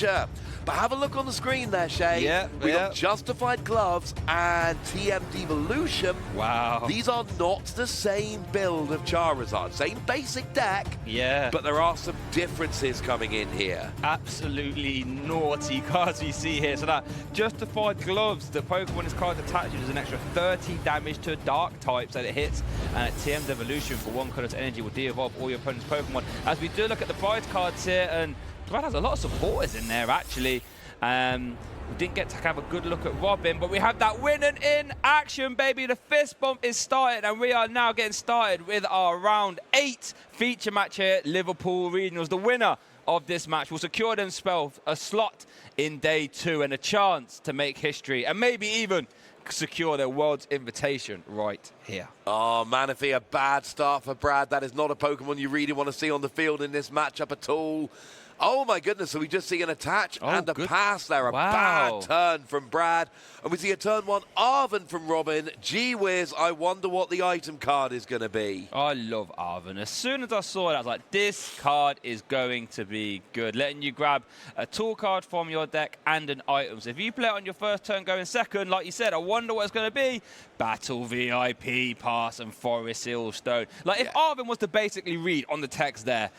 But have a look on the screen there, Shay. We got Justified Gloves and TM Devolution. Wow. These are not the same build of Charizard. Same basic deck. Yeah. But there are some differences coming in here. Absolutely naughty cards we see here. So that Justified Gloves, the Pokemon this card attaches is an extra 30 damage to a Dark type that it hits. And TM Devolution for 1 color's energy will de-evolve all your opponent's Pokemon. As we do look at the prize cards here, and Brad has a lot of supporters in there, actually. We didn't get to have a good look at Robin, but we have that winning in action, baby. The fist bump is started, and we are now getting started with our round 8 feature match here, Liverpool Regionals. The winner of this match will secure themselves a slot in day 2 and a chance to make history, and maybe even secure their world's invitation right here. Oh, Manaphy, a bad start for Brad. That is not a Pokemon you really want to see on the field in this matchup at all. Oh my goodness, so we just see an attach and a pass there. A bad turn from Brad. And we see a turn 1 Arven from Robin. Gee whiz, I wonder what the item card is going to be. I love Arven. As soon as I saw it, I was like, this card is going to be good. Letting you grab a tool card from your deck and an item. So if you play it on your first turn going second, like you said, I wonder what it's going to be. Battle VIP Pass and Forest Sealstone. Like if Arven was to basically read on the text there,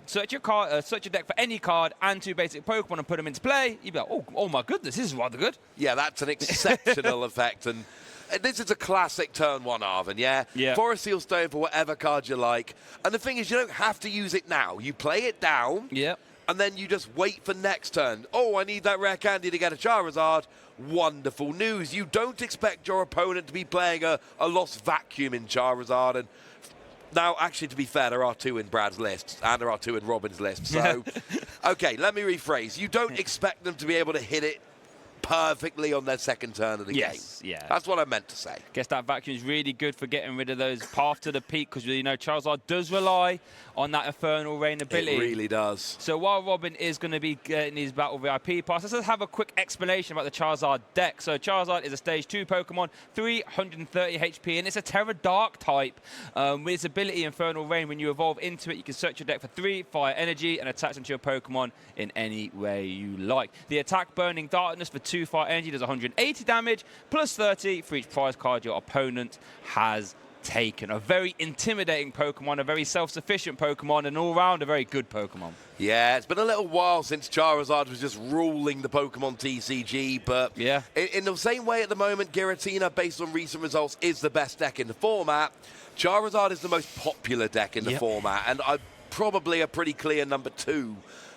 search your card, search your deck for any card and 2 basic Pokemon and put them into play, you'd be like, oh my goodness, this is rather good. Yeah, that's an exceptional effect. And this is a classic turn 1 Arven, yeah? Forest Sealstone for whatever card you like. And the thing is, you don't have to use it now. You play it down, and then you just wait for next turn. Oh, I need that rare candy to get a Charizard. Wonderful news. You don't expect your opponent to be playing a Lost Vacuum in Charizard. And now, actually, to be fair, there are 2 in Brad's list, and there are 2 in Robin's list. So, okay, let me rephrase. You don't expect them to be able to hit it perfectly on their second turn of the game. Yeah. That's what I meant to say. Guess that vacuum is really good for getting rid of those path to the peak, because, you know, Charizard does rely on that Infernal Rain ability. It really does. So while Robin is going to be getting his Battle VIP Pass, let's just have a quick explanation about the Charizard deck. So Charizard is a Stage 2 Pokemon, 330 HP, and it's a Terra Dark type. With its ability Infernal Rain, when you evolve into it, you can search your deck for 3 fire energy and attach them to your Pokemon in any way you like. The attack Burning Darkness for 2 fire energy does 180 damage, plus 30 for each prize card your opponent has taken. A very intimidating Pokemon, a very self-sufficient Pokemon, and all round a very good Pokemon. Yeah, it's been a little while since Charizard was just ruling the Pokemon TCG, but in the same way at the moment, Giratina, based on recent results, is the best deck in the format. Charizard is the most popular deck in the format, and probably a pretty clear number 2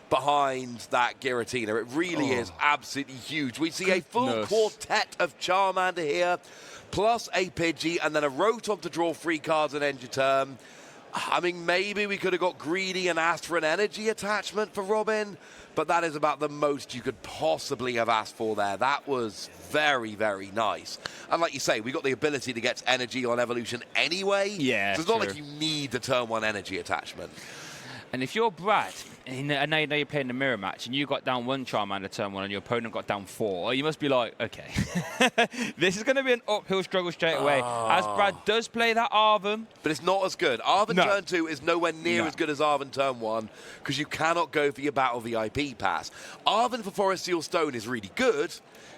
behind that Giratina. It really is absolutely huge. We see a full quartet of Charmander here, plus a Pidgey, and then a Rotom to draw 3 cards and end your turn. I mean, maybe we could have got greedy and asked for an energy attachment for Robin, but that is about the most you could possibly have asked for there. That was very, very nice. And like you say, we got the ability to get energy on evolution anyway. Yeah, so it's not like you need the turn 1 energy attachment. And if you're Brad, and I know you're playing the mirror match, and you got down 1 Charmander turn 1 and your opponent got down 4, you must be like, okay, this is going to be an uphill struggle straight away. As Brad does play that Arven. But it's not as good. Arven turn 2 is nowhere near as good as Arven turn 1, because you cannot go for your Battle VIP Pass. Arven for Forest Sealstone is really good,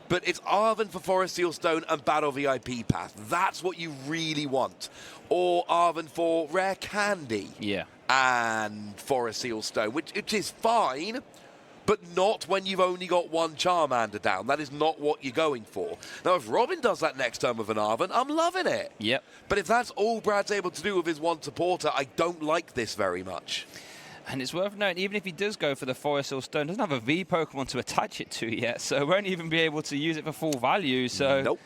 but it's Arven for Forest Sealstone and Battle VIP Pass. That's what you really want. Or Arven for Rare Candy. And Forest Sealstone, which is fine, but not when you've only got 1 Charmander down. That is not what you're going for. Now, if Robin does that next turn with an Arven, I'm loving it. But if that's all Brad's able to do with his 1 supporter, I don't like this very much. And it's worth noting, even if he does go for the Forest Sealstone, doesn't have a V Pokemon to attach it to yet, so won't even be able to use it for full value. So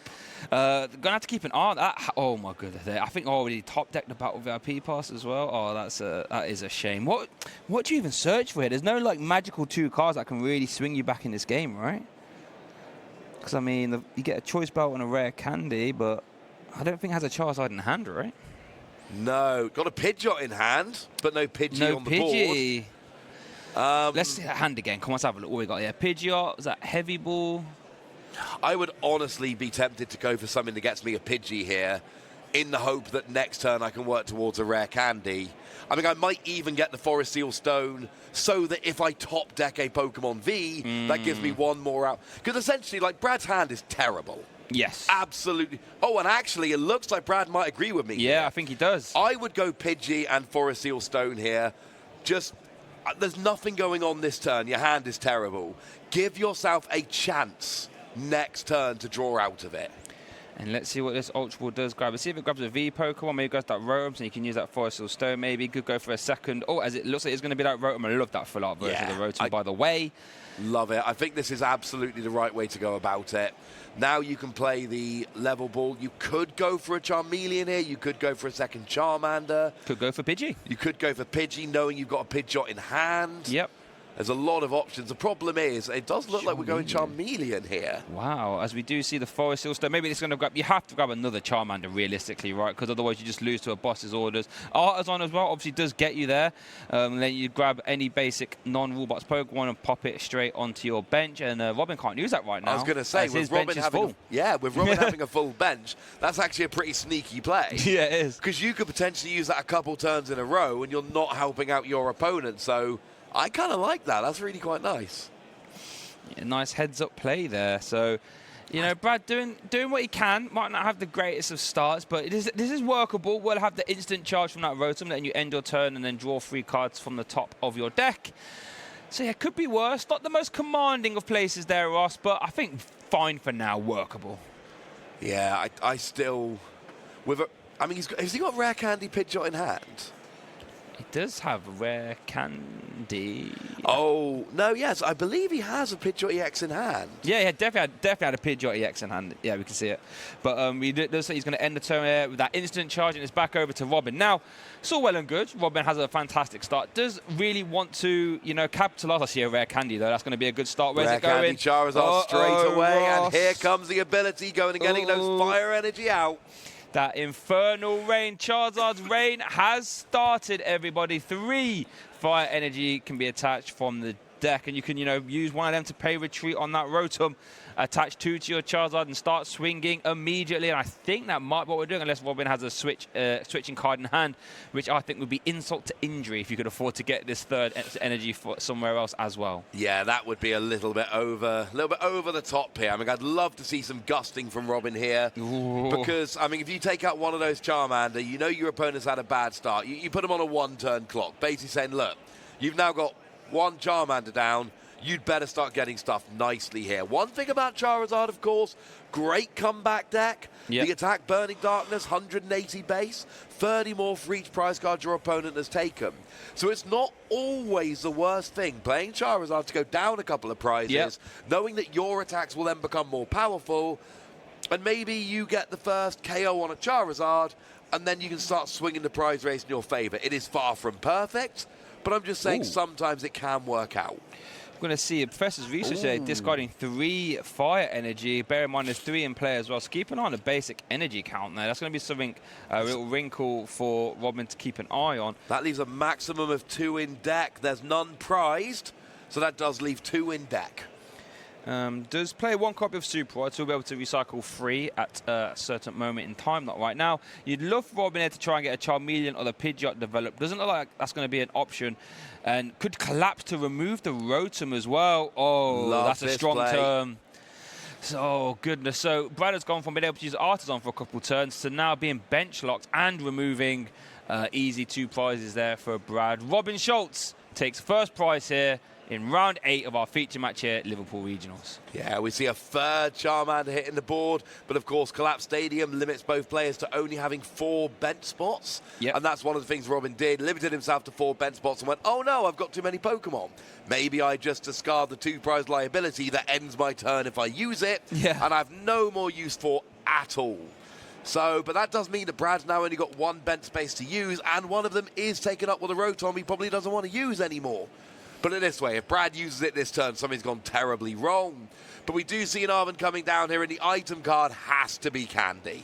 gonna have to keep an eye on that. Oh my goodness! I think I already top decked the Battle VIP Pass as well. Oh, that is a shame. What do you even search for here? There's no like magical 2 cards that can really swing you back in this game, right? Because I mean, you get a choice belt and a rare candy, but I don't think it has a Charizard in hand, right? No, got a Pidgeot in hand, but no Pidgey on the board. Let's see that hand again. Come on, let's have a look what we got here. Pidgeot, is that Heavy Ball? I would honestly be tempted to go for something that gets me a Pidgey here. in the hope that next turn I can work towards a rare candy. I mean, I might even get the Forest Seal Stone so that if I top deck a Pokemon V, that gives me one more out. Because essentially, like, Brad's hand is terrible. Yes. Absolutely. Oh, and actually, it looks like Brad might agree with me. Yeah, here. I think he does. I would go Pidgey and Forest Seal Stone here. Just, there's nothing going on this turn. Your hand is terrible. Give yourself a chance next turn to draw out of it. And let's see what this Ultra Ball does grab. Let's see if it grabs a V Pokemon. Maybe it grabs that Rotom, so you can use that Forest Seal Stone. Maybe could go for a second. Oh, as it looks like it's going to be that Rotom. I love that full art version of the Rotom, by the way. Love it. I think this is absolutely the right way to go about it. Now you can play the level ball. You could go for a Charmeleon here. You could go for a second Charmander. Could go for Pidgey. You could go for Pidgey, knowing you've got a Pidgeot in hand. Yep. There's a lot of options. The problem is, it does look like we're going Charmeleon here. Wow, as we do see the Forest Seal Stone. Maybe it's going to grab... You have to grab another Charmander, realistically, right? Because otherwise you just lose to a boss's orders. Artisan as well, obviously, does get you there. Then you grab any basic non-rule box Pokemon and pop it straight onto your bench. And Robin can't use that right now. I was going to say, with Robin having with Robin having a full bench, that's actually a pretty sneaky play. Yeah, it is. Because you could potentially use that a couple turns in a row and you're not helping out your opponent. So I kind of like that. That's really quite nice. Yeah, nice heads-up play there. So, you know, Brad doing what he can. Might not have the greatest of starts, but this is workable. We'll have the instant charge from that Rotom, letting you end your turn and then draw 3 cards from the top of your deck. So, yeah, could be worse. Not the most commanding of places there, Ross, but I think fine for now, workable. Yeah, I still... I mean, has he got Rare Candy Pidgeot in hand? He does have Rare Candy. Oh, no, yes. I believe he has a Pidgeot EX in hand. Yeah, he definitely had a Pidgeot EX in hand. Yeah, we can see it. But it looks like he's going to end the turn with that instant charge, and it's back over to Robin. Now, it's all well and good. Robin has a fantastic start. Does really want to, you know, capitalise. I see a Rare Candy, though. That's going to be a good start. Where's it going? Rare Candy Charizard straight away, Ross. And here comes the ability going and getting those fire energy out. That Infernal Rain, Charizard's Rain has started, everybody. 3 fire energy can be attached from the deck, and you can, you know, use one of them to pay retreat on that Rotom, attach 2 to your Charizard and start swinging immediately. And I think that might be what we're doing, unless Robin has a switching card in hand, which I think would be insult to injury if you could afford to get this 3rd energy for somewhere else as well. Yeah, that would be a little bit over the top here. I mean, I'd love to see some gusting from Robin here. Ooh. Because, I mean, if you take out one of those Charmander, you know your opponent's had a bad start. You put them on a 1-turn clock, basically saying, look, you've now got 1 Charmander down. You'd better start getting stuff nicely here. One thing about Charizard, of course, great comeback deck. Yep. The attack Burning Darkness, 180 base, 30 more for each prize card your opponent has taken. So it's not always the worst thing playing Charizard to go down a couple of prizes, knowing that your attacks will then become more powerful, and maybe you get the first KO on a Charizard, and then you can start swinging the prize race in your favor. It is far from perfect, but I'm just saying sometimes it can work out. We're going to see a Professor's Research there discarding 3 fire energy. Bear in mind there's 3 in play as well. So keep an eye on the basic energy count there. That's going to be something, a little wrinkle for Robin to keep an eye on. That leaves a maximum of 2 in deck. There's none prized, so that does leave 2 in deck. Does play 1 copy of Super Rod, so we'll be able to recycle 3 at a certain moment in time, not right now. You'd love for Robin here to try and get a Charmeleon or the Pidgeot developed. Doesn't look like that's going to be an option. And could collapse to remove the Rotom as well. Oh, that's a strong turn. So, goodness. So, Brad has gone from being able to use Artisan for a couple turns to now being bench locked and removing easy 2 prizes there for Brad. Robin Schulz takes first prize here in round 8 of our feature match here at Liverpool Regionals. Yeah, we see a 3rd Charmander hitting the board, but of course Collapse Stadium limits both players to only having 4 bench spots. And that's one of the things Robin did, limited himself to 4 bench spots and went, oh no, I've got too many Pokemon. Maybe I just discard the 2 prize liability that ends my turn if I use it, and I have no more use for at all. So, but that does mean that Brad's now only got 1 bench space to use, and one of them is taken up with a Rotom he probably doesn't want to use anymore. Put it this way, if Brad uses it this turn, something's gone terribly wrong. But we do see an Arvin coming down here, and the item card has to be Candy.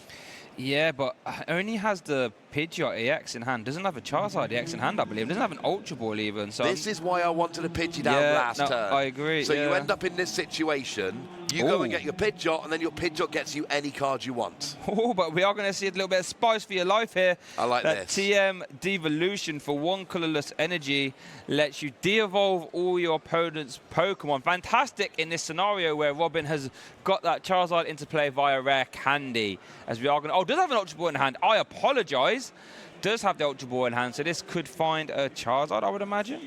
Yeah, but only has the Pidgeot EX in hand. Doesn't have a Charizard EX in hand, I believe. Doesn't have an Ultra Ball even. So this is why I wanted to Pidgey down last turn. I agree. So you end up in this situation. You go and get your Pidgeot, and then your Pidgeot gets you any card you want. Oh, but we are going to see a little bit of spice for your life here. I like that this. TM Devolution for 1 colorless energy lets you de-evolve all your opponent's Pokemon. Fantastic in this scenario where Robin has got that Charizard into play via Rare Candy. As we are going to... Oh, does have an Ultra Ball in hand. I apologize. Does have the Ultra Ball in hand, so this could find a Charizard, I would imagine.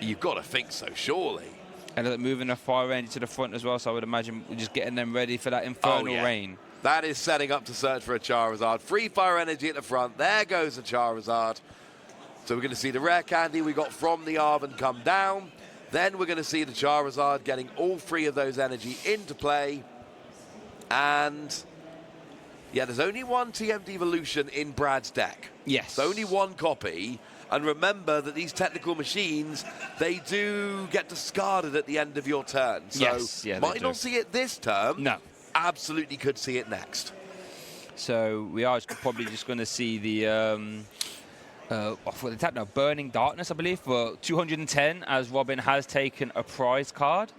You've got to think so, surely. And moving a Fire Energy to the front as well, so I would imagine we're just getting them ready for that Infernal Rain. That is setting up to search for a Charizard. Free Fire Energy at the front. There goes a Charizard. So we're going to see the Rare Candy we got from the Arven come down. Then we're going to see the Charizard getting all 3 of those energy into play. And yeah, there's only one TM Devolution in Brad's deck. Yes. There's only one copy. And remember that these technical machines, they do get discarded at the end of your turn. So might not see it this term. No. Absolutely could see it next. So we are probably just going to see the Burning Darkness, I believe, for 210, as Robin has taken a prize card.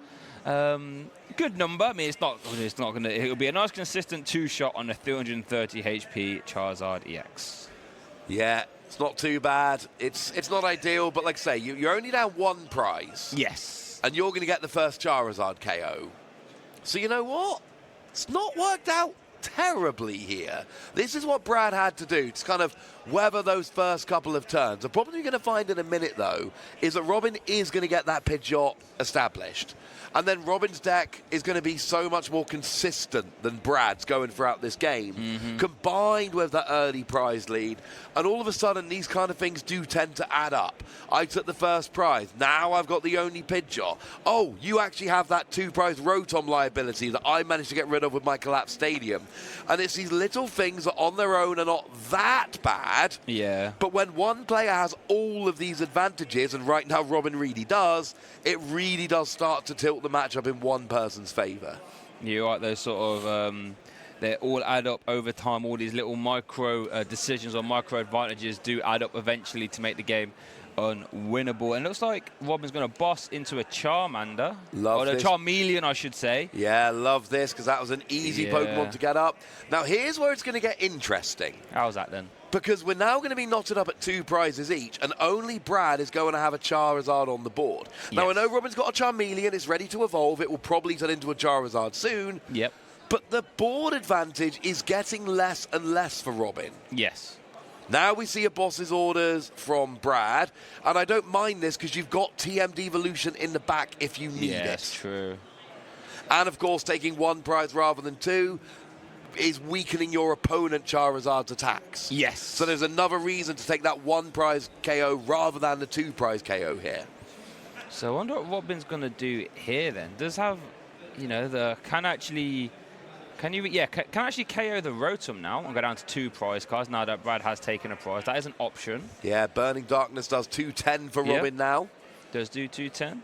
Good number. I mean, it's not going to. It'll be a nice, consistent 2-shot on a 330 HP Charizard EX. Yeah. It's not too bad. It's not ideal, but like I say, you're only down 1 prize. Yes. And you're going to get the first Charizard KO. So you know what? It's not worked out terribly here. This is what Brad had to do to kind of weather those first couple of turns. The problem you're going to find in a minute, though, is that Robin is going to get that Pidgeot established. And then Robin's deck is going to be so much more consistent than Brad's going throughout this game, combined with that early prize lead. And all of a sudden, these kind of things do tend to add up. I took the first prize. Now I've got the only Pidgeot. Oh, you actually have that 2-prize Rotom liability that I managed to get rid of with my collapsed stadium. And it's these little things that on their own are not that bad. Yeah. But when one player has all of these advantages, and right now Robin really does, it really does start to tilt the matchup in one person's favor. You're right, those sort of they all add up over time. All these little micro decisions or micro advantages do add up eventually to make the game unwinnable. And it looks like Robin's going to boss into a Charmander. Or a Charmeleon, I should say. Yeah, love this, because that was an easy Pokemon to get up. Now, here's where it's going to get interesting. How's that then? Because we're now going to be knotted up at 2 prizes each, and only Brad is going to have a Charizard on the board. Now, I know Robin's got a Charmeleon. It's ready to evolve. It will probably turn into a Charizard soon. Yep. But the board advantage is getting less and less for Robin. Yes. Now we see a boss's orders from Brad, and I don't mind this because you've got TM Devolution in the back if you need it. That's true. And, of course, taking 1 prize rather than 2 is weakening your opponent Charizard's attacks. Yes. So there's another reason to take that 1 prize KO rather than the 2 prize KO here. So I wonder what Robin's going to do here then. Does have, you know, can actually KO the Rotom now and go down to 2 prize cards now that Brad has taken a prize. That is an option. Yeah, Burning Darkness does 210 for Robin now. Does do 210.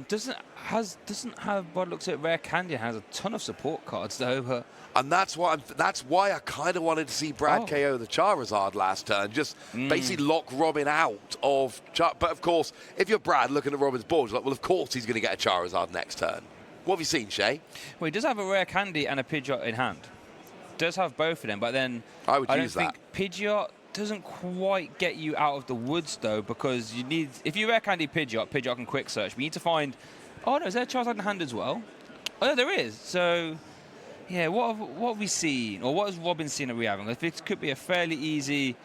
Doesn't have what looks at Rare Candy, has a ton of support cards though. And that's why I kind of wanted to see Brad KO the Charizard last turn, just basically lock Robin out of. But of course, if you're Brad looking at Robin's board, you're like, well, of course he's going to get a Charizard next turn. What have you seen, Shay? Well, he does have a Rare Candy and a Pidgeot in hand. Does have both of them, but then I don't think Pidgeot doesn't quite get you out of the woods though, because you need, if you Rare Candy Pidgeot can quick search. We need to find. Oh no, is there a Charizard in hand as well? Oh, no, there is. So, yeah, what have we seen, or what has Robin seen that we haven't? It could be a fairly easy,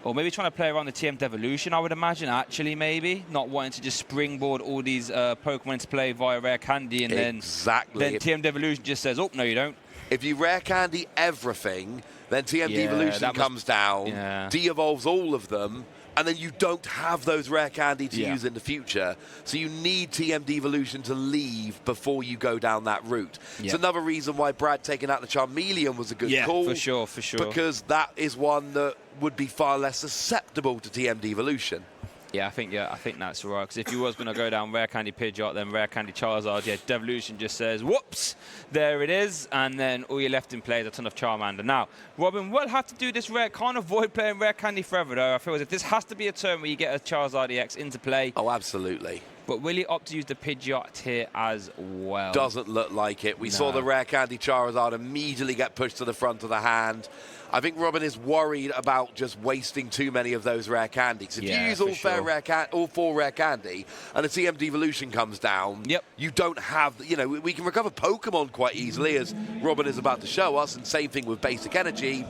or maybe trying to play around the TM Devolution, I would imagine, actually, maybe. Not wanting to just springboard all these Pokemon into play via Rare Candy, and then TM Devolution just says, oh, no, you don't. If you Rare Candy everything, then TM Devolution comes down, de-evolves all of them, and then you don't have those Rare Candy to use in the future. So you need TM Devolution to leave before you go down that route. It's another reason why Brad taking out the Charmeleon was a good call. For sure, for sure. Because that is one that would be far less susceptible to TM Devolution. Yeah, I think that's right. Because if you was going to go down Rare Candy Pidgeot, then Rare Candy Charizard, yeah, Devolution just says, whoops, there it is. And then all you're left in play is a ton of Charmander. Now, Robin will have to do this rare, can't avoid playing Rare Candy forever, though. I feel as if this has to be a turn where you get a Charizard EX into play. Oh, absolutely. But will he opt to use the Pidgeot here as well? Doesn't look like it. We saw the Rare Candy Charizard immediately get pushed to the front of the hand. I think Robin is worried about just wasting too many of those rare candies. If you use all four rare candy and a TM Devolution comes down, you don't have, you know, we can recover Pokemon quite easily, as Robin is about to show us, and same thing with basic energy.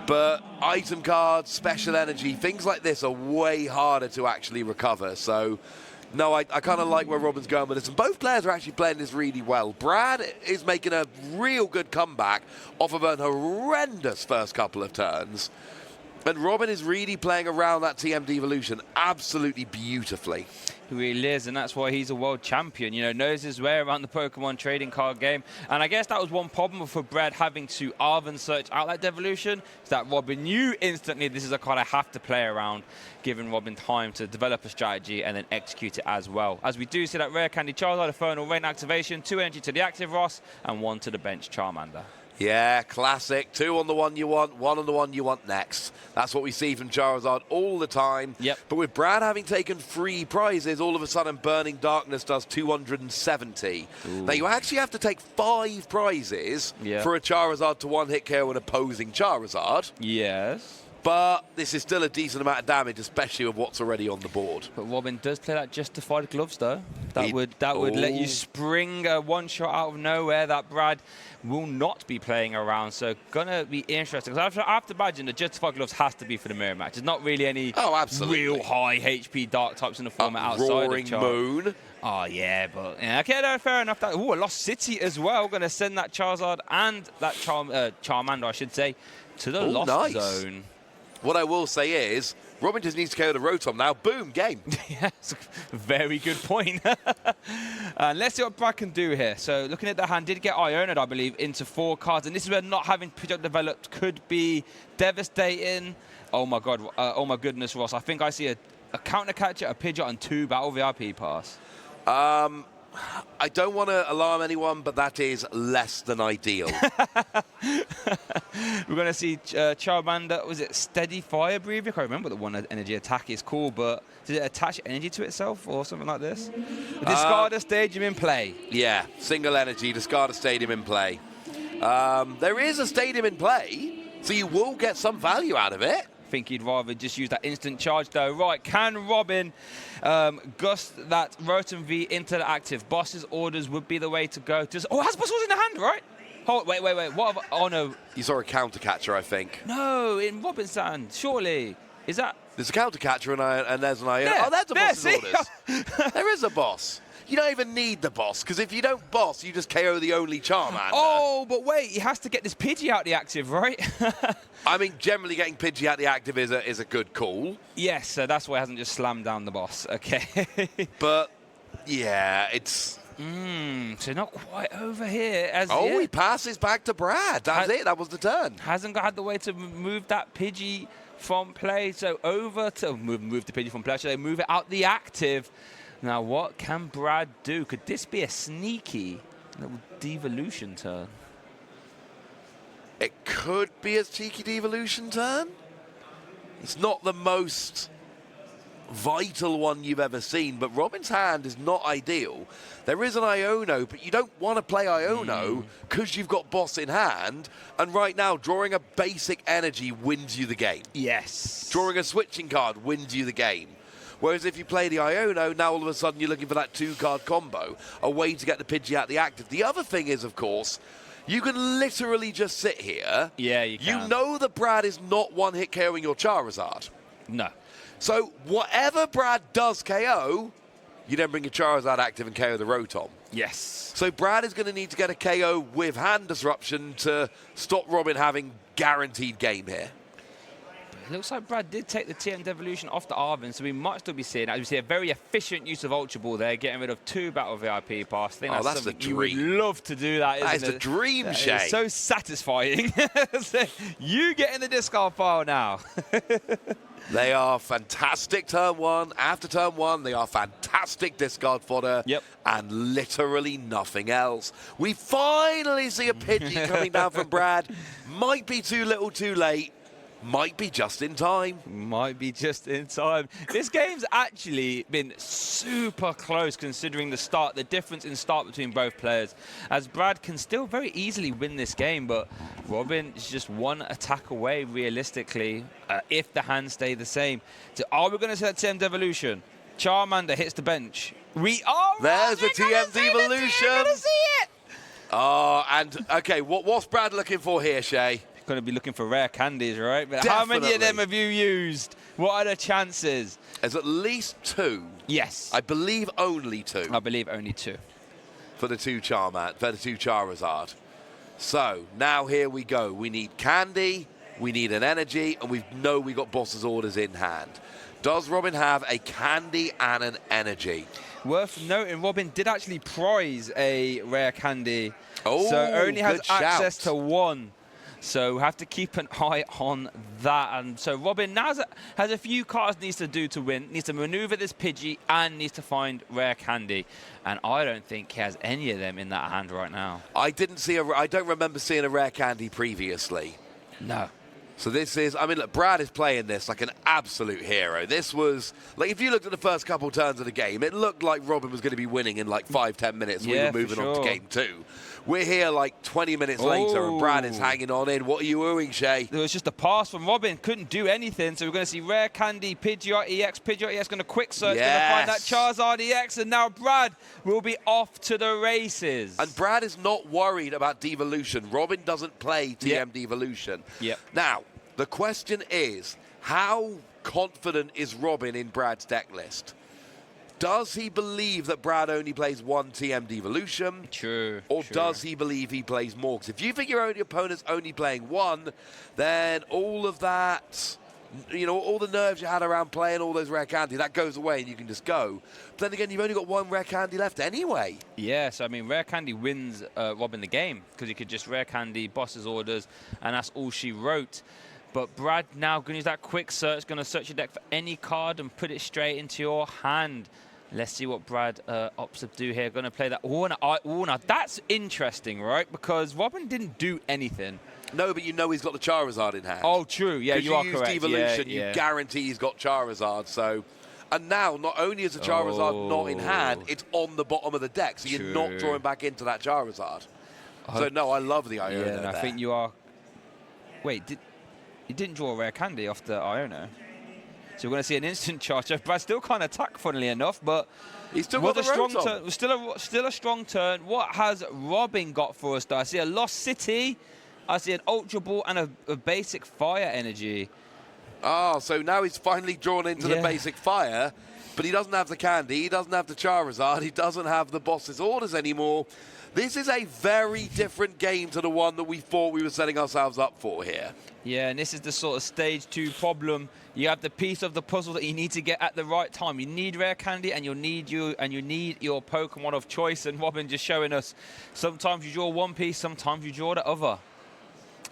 But item cards, special energy, things like this are way harder to actually recover. So, no, I kind of like where Robin's going with this. And both players are actually playing this really well. Brad is making a real good comeback off of an horrendous first couple of turns. And Robin is really playing around that TM Devolution absolutely beautifully. He really is, and that's why he's a world champion. You know, knows his way around the Pokemon trading card game. And I guess that was one problem for Brad having to Arven search out that Devolution, is that Robin knew instantly this is a card I have to play around, giving Robin time to develop a strategy and then execute it as well. As we do see that Rare Candy Charizard, Infernal Rain activation, 2 energy to the active Ross, and 1 to the bench Charmander. Yeah, classic. 2 on the one you want, 1 on the one you want next. That's what we see from Charizard all the time. Yep. But with Brad having taken 3 prizes, all of a sudden Burning Darkness does 270. Ooh. Now, you actually have to take 5 prizes for a Charizard to one-hit KO an opposing Charizard. Yes. But this is still a decent amount of damage, especially with what's already on the board. But Robin does play that justified gloves, though. That would let you spring a one-shot out of nowhere that Brad will not be playing around. So gonna be interesting. I have to imagine the justified gloves has to be for the mirror match. There's not really any real high HP dark types in the format outside Roaring of Moon. Oh, yeah, but okay, no, fair enough. A Lost City as well. Going to send that Charizard and that Charmander, I should say, to the Lost Zone. What I will say is, Robin just needs to KO the Rotom now. Boom, game. Yes, very good point. Let's see what Brad can do here. So looking at the hand, did get Ioned, I believe, into 4 cards. And this is where not having Pidgeot developed could be devastating. Oh, my God. Oh, my goodness, Ross. I think I see a counter catcher, a Pidgeot, and 2 Battle VIP pass. I don't want to alarm anyone, but that is less than ideal. We're going to see Charmander, was it Steady Fire Breather? I can't remember what the one energy attack is called, but did it attach energy to itself or something like this? Discard a stadium in play. Yeah, single energy, discard a stadium in play. There is a stadium in play, so you will get some value out of it. I think he'd rather just use that instant charge, though. Right, can Robin gust that Rotom V into the active? Boss's orders would be the way to go. Oh, it has Boss Orders in the hand, right? Hold, wait. What? Oh, no. You saw a counter catcher, I think. No, in Robin's hand, surely. Is that? There's a counter catcher and there's an Ion. Oh, there's a boss's orders. There is a boss. You don't even need the boss, because if you don't boss, you just KO the only Charmander. Oh, but wait, he has to get this Pidgey out the active, right? I mean, generally getting Pidgey out the active is a good call. Yes, so that's why he hasn't just slammed down the boss. Okay. But, yeah, it's... so not quite over here as yet. He passes back to Brad. That's it. That was the turn. Hasn't had the way to move that Pidgey from play. So over to move the Pidgey from play. So they move it out the active. Now, what can Brad do? Could this be a sneaky little devolution turn? It could be a cheeky devolution turn. It's not the most vital one you've ever seen, but Robin's hand is not ideal. There is an Iono, but you don't want to play Iono because you've got boss in hand, and right now drawing a basic energy wins you the game. Yes. Drawing a switching card wins you the game. Whereas if you play the Iono, now all of a sudden you're looking for that 2-card combo, a way to get the Pidgey out the active. The other thing is, of course, you can literally just sit here. Yeah, you can. You know that Brad is not one-hit KOing your Charizard. No. So whatever Brad does KO, you then bring your Charizard active and KO the Rotom. Yes. So Brad is going to need to get a KO with hand disruption to stop Robin having guaranteed game here. it looks like Brad did take the TM Devolution off the Arvin, so we might still be seeing, as we see, a very efficient use of Ultra Ball there, getting rid of 2 Battle VIP pass. I think that's the dream. You would love to do that, isn't it? That is the dream, Shay. It's so satisfying. You get in the discard pile now. They are fantastic turn 1. After turn 1, they are fantastic discard fodder. Yep. And literally nothing else. We finally see a Pidgey coming down from Brad. Might be too little too late. Might be just in time. Might be just in time. This game's actually been super close considering the difference in start between both players. As Brad can still very easily win this game, but Robin is just 1 attack away realistically if the hands stay the same. So are we going to see that TM Devolution? Charmander hits the bench. We are. There's the TM Devolution. We're going to see it. Oh, and okay, what's Brad looking for here, Shay? Going to be looking for rare candies, right? But Definitely. How many of them have you used? What are the chances? There's at least 2. Yes. I believe only 2. I believe only 2. For the 2 Charizard. So, now here we go. We need candy, we need an energy, and we know we got boss's orders in hand. Does Robin have a candy and an energy? Worth noting, Robin did actually prize a rare candy. Oh, so only has access shout. to 1. So we have to keep an eye on that. And so Robin now has a few cards needs to do to win. Needs to maneuver this Pidgey and needs to find rare candy. And I don't think he has any of them in that hand right now. I don't remember seeing a rare candy previously. No. So this is, I mean, look, Brad is playing this like an absolute hero. This was, like, if you looked at the first couple turns of the game, it looked like Robin was going to be winning in like 5-10 minutes. Yeah, we were moving on to game 2. We're here like 20 minutes later, and Brad is hanging on in. What are you oohing, Shay? There was just a pass from Robin. Couldn't do anything. So we're going to see rare candy, Pidgeot EX. Pidgeot EX going to quick search, going to find that Charizard EX. And now Brad will be off to the races. And Brad is not worried about devolution. Robin doesn't play TM devolution. Yep. Now, the question is, how confident is Robin in Brad's deck list? Does he believe that Brad only plays 1 TM devolution? True. Or does he believe he plays more? Because if you think your opponent's only playing 1, then all of that, you know, all the nerves you had around playing all those rare candy, that goes away and you can just go. But then again, you've only got 1 rare candy left anyway. Yes, I mean, rare candy wins Robin the game because he could just rare candy, boss's orders, and that's all she wrote. But Brad now going to use that quick search, going to search your deck for any card and put it straight into your hand. Let's see what Brad opts to do here. Going to play that. Oh, now that's interesting, right? Because Robin didn't do anything. No, but you know he's got the Charizard in hand. Oh, true. Yeah, you are correct. Devolution, you guarantee he's got Charizard. So, and now not only is the Charizard not in hand, it's on the bottom of the deck, so you're not drawing back into that Charizard. So no, I love the Iono. Yeah, and I think you are. Wait, you didn't draw a rare candy off the Iono. So we're going to see an instant charge. Brad still can't attack, funnily enough, but he's still got a strong turn. Still a strong turn. What has Robin got for us, though? I see a Lost City. I see an Ultra Ball and a basic Fire Energy. Oh, so now he's finally drawn into the basic Fire, but he doesn't have the candy. He doesn't have the Charizard. He doesn't have the boss's orders anymore. This is a very different game to the one that we thought we were setting ourselves up for here. Yeah, and this is the sort of stage 2 problem. You have the piece of the puzzle that you need to get at the right time. You need rare candy, and you need your Pokemon of choice. And Robin just showing us, sometimes you draw one piece, sometimes you draw the other.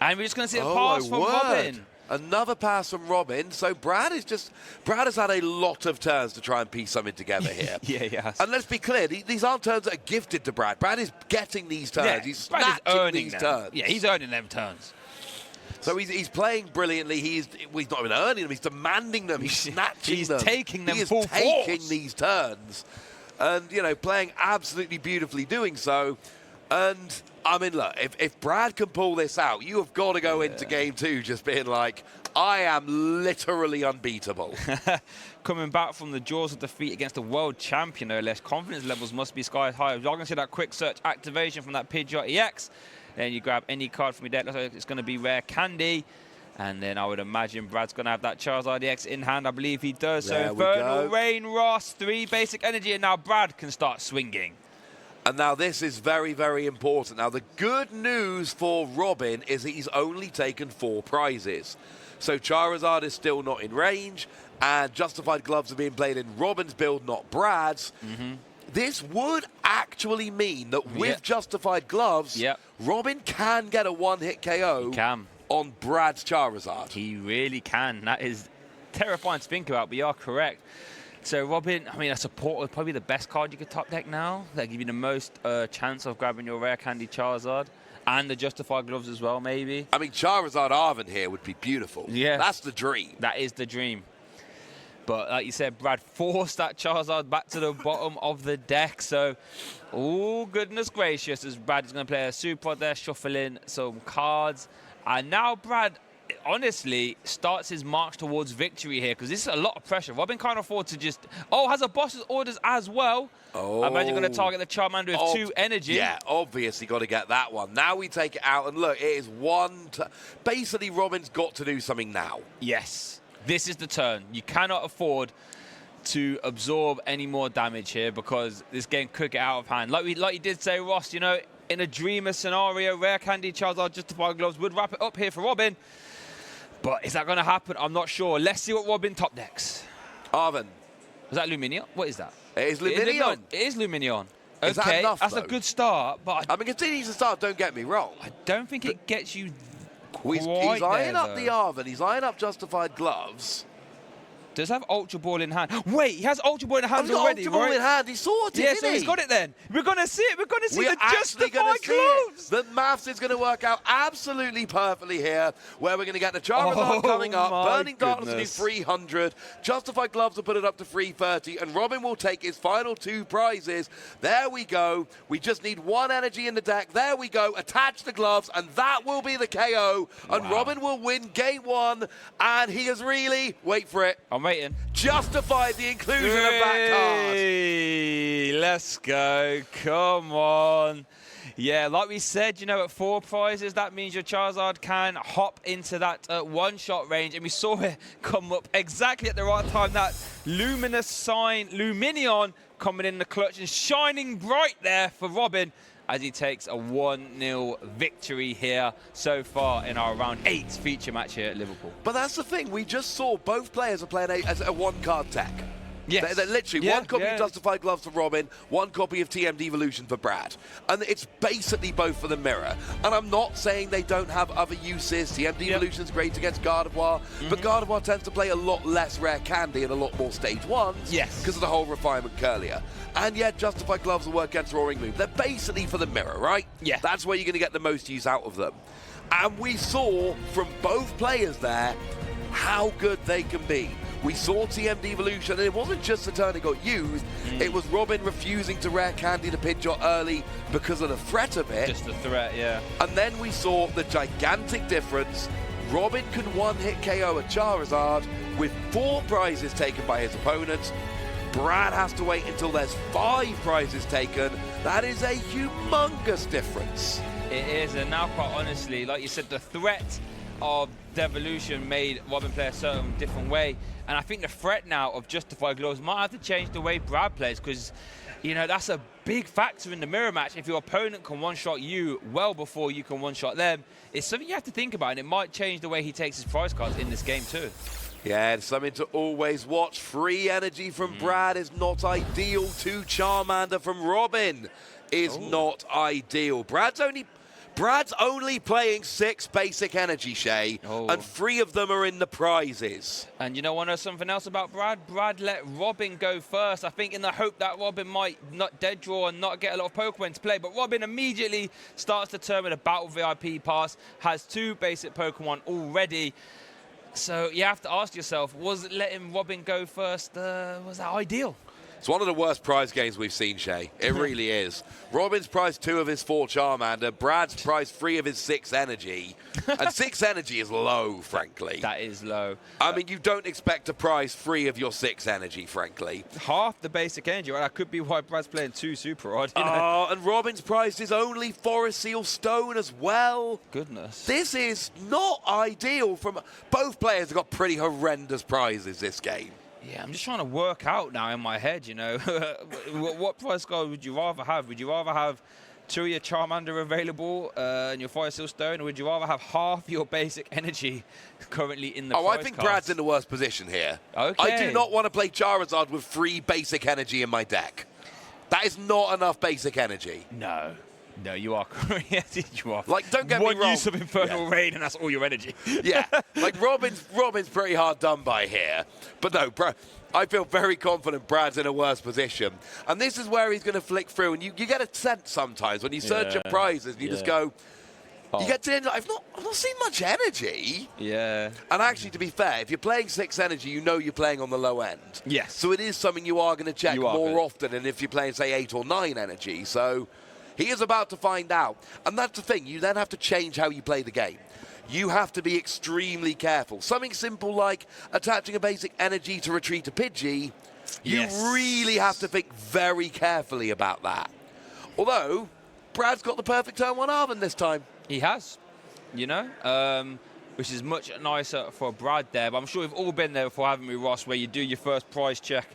And we're just going to see a pass from Robin. Another pass from Robin. So Brad has had a lot of turns to try and piece something together here. Yeah. And let's be clear, these aren't turns that are gifted to Brad. Brad is getting these turns. Yeah, he's snatching these turns. Yeah, he's earning them turns. So he's playing brilliantly. He's not even earning them. He's demanding them. He's snatching them. He's taking them full force. He is taking force. these turns. And, you know, playing absolutely beautifully doing so. And, I mean, look, if Brad can pull this out, you have got to go into game 2 just being like, I am literally unbeatable. Coming back from the jaws of defeat against the world champion, no less, confidence levels must be sky high. You're going to see that quick search activation from that Pidgeot EX. Then you grab any card from your deck. Looks like it's going to be rare candy. And then I would imagine Brad's going to have that Charizard EX in hand. I believe he does. So Infernal Rain, Ross, 3 basic energy. And now Brad can start swinging. And now this is very, very important. Now the good news for Robin is that he's only taken 4 prizes. So Charizard is still not in range, and Justified Gloves are being played in Robin's build, not Brad's. This would actually mean that with Justified Gloves, Robin can get a one-hit KO on Brad's Charizard. He really can. That is terrifying to think about, but you are correct. So Robin, I mean, a support is probably the best card you could top deck now. That give you the most chance of grabbing your rare candy Charizard. And the Justified Gloves as well, maybe. I mean, Charizard Arven here would be beautiful. Yeah. That's the dream. That is the dream. But like you said, Brad forced that Charizard back to the bottom of the deck. So, oh, goodness gracious, as Brad is going to play a Super there, shuffle in some cards. And now Brad, honestly, starts his march towards victory here, because this is a lot of pressure. Robin can't afford to just... Oh, has a boss's orders as well. I imagine going to target the Charmander with 2 energy. Yeah, obviously got to get that one. Now we take it out, and look, it is basically, Robin's got to do something now. Yes. This is the turn. You cannot afford to absorb any more damage here, because this game could get out of hand. Like you did say, Ross, you know, in a dreamer scenario, Rare Candy Charizard Justified Gloves would wrap it up here for Robin. But is that going to happen? I'm not sure. Let's see what Robin top decks. Arven. Is that Lumineon? What is that? It is Lumineon. It is Lumineon. Is that enough, that's though? a good start. But I mean, continues to start, don't get me wrong. I don't think it gets you He's eyeing up the Arven. He's eyeing up Justified Gloves. Does have Ultra Ball in hand. Wait, he has Ultra Ball in hand already, Ultra Ball in hand. He sorted it, yeah, so he's got it then. We're going to see it. We're going to see the Justified Gloves. The maths is going to work out absolutely perfectly here, where we're going to get the Charizard coming up. Burning Darkness will do 300. Justified Gloves will put it up to 330. And Robin will take his final 2 prizes. There we go. We just need 1 energy in the deck. There we go. Attach the gloves, and that will be the KO. And Robin will win game 1. And he has really, wait for it, I'm waiting. Justified the inclusion of that card. Let's go. Come on. Yeah, like we said, you know, at 4 prizes, that means your Charizard can hop into that one-shot range. And we saw it come up exactly at the right time. That luminous sign, Lumineon, coming in the clutch and shining bright there for Robin, as he takes a 1-0 victory here so far in our round 8 feature match here at Liverpool. But that's the thing. We just saw both players are playing as a one-card deck. Yes. They're literally one copy of Justified Gloves for Robin, 1 copy of TM Devolution for Brad. And it's basically both for the mirror. And I'm not saying they don't have other uses. TM Devolution's great against Gardevoir, but Gardevoir tends to play a lot less rare candy and a lot more stage 1s. Yes. Because of the whole refinement curlier. And yet Justified Gloves will work against Roaring Moon. They're basically for the mirror, right? Yeah. That's where you're going to get the most use out of them. And we saw from both players there how good they can be. We saw TM Devolution, and it wasn't just the turn it got used, it was Robin refusing to rare candy the Pidgeot early because of the threat of it. Just the threat, yeah. And then we saw the gigantic difference. Robin can one-hit KO a Charizard with 4 prizes taken by his opponents. Brad has to wait until there's 5 prizes taken. That is a humongous difference. It is, and now quite honestly, like you said, the threat of Devolution made Robin play a certain different way. And I think the threat now of Justified Gloves might have to change the way Brad plays, because, you know, that's a big factor in the mirror match. If your opponent can one-shot you well before you can one-shot them, it's something you have to think about, and it might change the way he takes his prize cards in this game too. Yeah, it's something to always watch. Free energy from Brad is not ideal. 2 Charmander from Robin is not ideal. Brad's only playing 6 basic energy, Shay, and 3 of them are in the prizes. And you know, want to know something else about Brad? Brad let Robin go first, I think in the hope that Robin might not dead draw and not get a lot of Pokemon to play. But Robin immediately starts the turn with a Battle VIP pass, has 2 basic Pokemon already. So you have to ask yourself, was letting Robin go first, was that ideal? It's one of the worst prize games we've seen, Shay. It really is. Robin's prized 2 of his 4 Charmander. Brad's prized 3 of his 6 energy. And 6 energy is low, frankly. That is low. I mean, you don't expect to prize 3 of your 6 energy, frankly. Half the basic energy, right? That could be why Brad's playing 2 Super Odd. You know? Oh, and Robin's prized his only Forest Seal Stone as well. Goodness. This is not ideal from... Both players have got pretty horrendous prizes this game. Yeah, I'm just trying to work out now in my head, you know. what price card would you rather have? Would you rather have 2 of your Charmander available and your Fire Seal Stone, or would you rather have half your basic energy currently in the price I think cards? Brad's in the worst position here. Okay. I do not want to play Charizard with 3 basic energy in my deck. That is not enough basic energy. No. No, you are correct. Yes, you are. Like, don't get me wrong. One use of Infernal Rain, and that's all your energy. Yeah, like Robin's pretty hard done by here. But no, I feel very confident Brad's in a worse position. And this is where he's going to flick through. And you get a sense sometimes when you search your prizes and you just go, you get to the end, I've not seen much energy. Yeah. And actually, to be fair, if you're playing 6 energy, you know you're playing on the low end. Yes. So it is something you are going to check more often than if you're playing, say, 8 or 9 energy. So he is about to find out. And that's the thing. You then have to change how you play the game. You have to be extremely careful. Something simple like attaching a basic energy to retreat a Pidgey, you really have to think very carefully about that. Although, Brad's got the perfect turn 1 Arven this time. He has, you know, which is much nicer for Brad there. But I'm sure we've all been there before, haven't we, Ross, where you do your first prize check,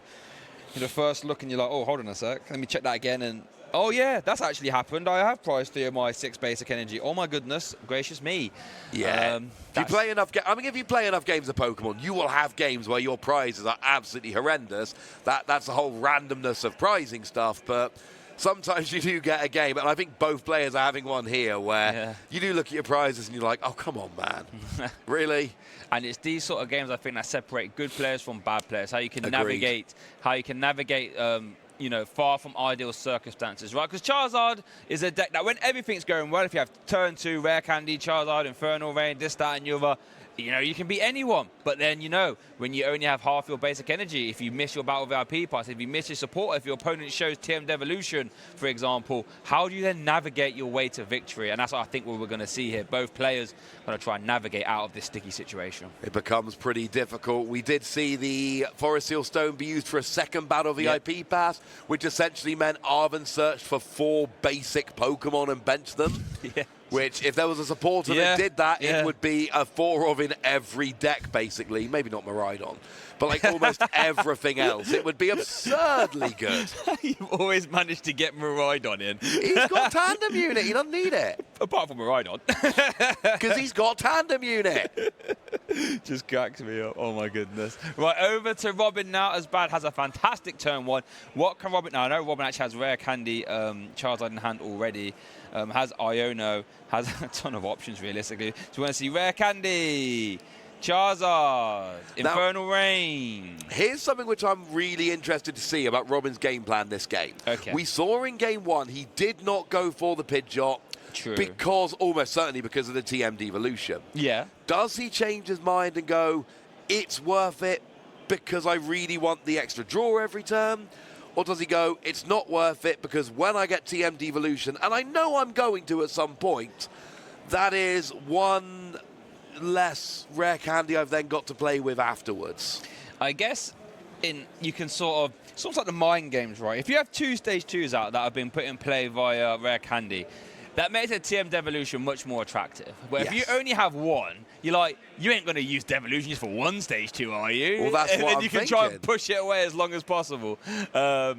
you know, first look, and you're like, oh, hold on a sec, let me check that again, and oh yeah, that's actually happened. I have priced 3 of my 6 basic energy. Oh my goodness, gracious me. Yeah. If you play enough if you play enough games of Pokemon, you will have games where your prizes are absolutely horrendous. That's the whole randomness of prizing stuff. But sometimes you do get a game, and I think both players are having one here where you do look at your prizes and you're like, oh come on, man, really. And it's these sort of games I think that separate good players from bad players. How you can Agreed. navigate. You know, far from ideal circumstances, right? Because Charizard is a deck that when everything's going well, if you have turn 2, Rare Candy, Charizard, Infernal Rain, this, that, and the other, you know, you can beat anyone. But then, you know, when you only have half your basic energy, if you miss your Battle VIP pass, if you miss your support, if your opponent shows TM Devolution, for example, how do you then navigate your way to victory? And that's what I think we're going to see here. Both players are going to try and navigate out of this sticky situation. It becomes pretty difficult. We did see the Forest Seal Stone be used for a second Battle VIP pass, which essentially meant Arven searched for 4 basic Pokemon and benched them. Which, if there was a supporter that did that, it would be a 4 of in every deck, basically. Maybe not Miraidon, but like almost everything else. It would be absurdly good. You've always managed to get Miraidon in. He's got Tandem Unit. He doesn't need it. Apart from Miraidon. Because he's got Tandem Unit. Just cracks me up. Oh, my goodness. Right, over to Robin now, as Brad has a fantastic turn 1. What can Robin... Now, I know Robin actually has Rare Candy, Charizard in hand already. Has Iono, has a ton of options, realistically. So we want to see Rare Candy, Charizard, Infernal Rain. Here's something which I'm really interested to see about Robin's game plan this game. Okay. We saw in game 1, he did not go for the Pidgeot. True. Because, almost certainly because of the TM Devolution. Yeah. Does he change his mind and go, it's worth it because I really want the extra draw every turn? Or does he go, it's not worth it because when I get TM Devolution, and I know I'm going to at some point, that is 1 less Rare Candy I've then got to play with afterwards. I guess you can sort of like the mind games, right? If you have 2 stage 2s out that have been put in play via Rare Candy, that makes a TM Devolution much more attractive. But if you only have 1, you're like, you ain't going to use Devolution just for 1 stage 2, are you? Well, that's what I'm you can thinking. try and push it away as long as possible. So,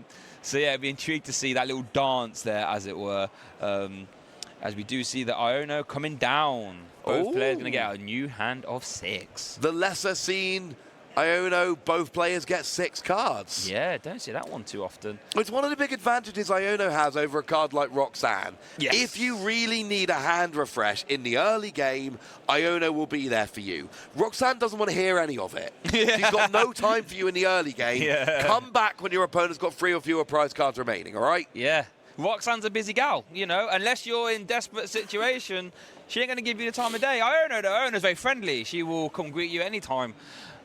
yeah, I'd be intrigued to see that little dance there, as it were, as we do see the Iono coming down. Both players going to get a new hand of 6. The lesser seen Iono, both players get 6 cards. Yeah, don't see that one too often. It's one of the big advantages Iono has over a card like Roxanne. Yes. If you really need a hand refresh in the early game, Iono will be there for you. Roxanne doesn't want to hear any of it. She's got no time for you in the early game. Come back when your opponent's got 3 or fewer prize cards remaining, all right? Yeah. Roxanne's a busy gal, you know. Unless you're in desperate situation, she ain't going to give you the time of day. Iono's very friendly. She will come greet you anytime.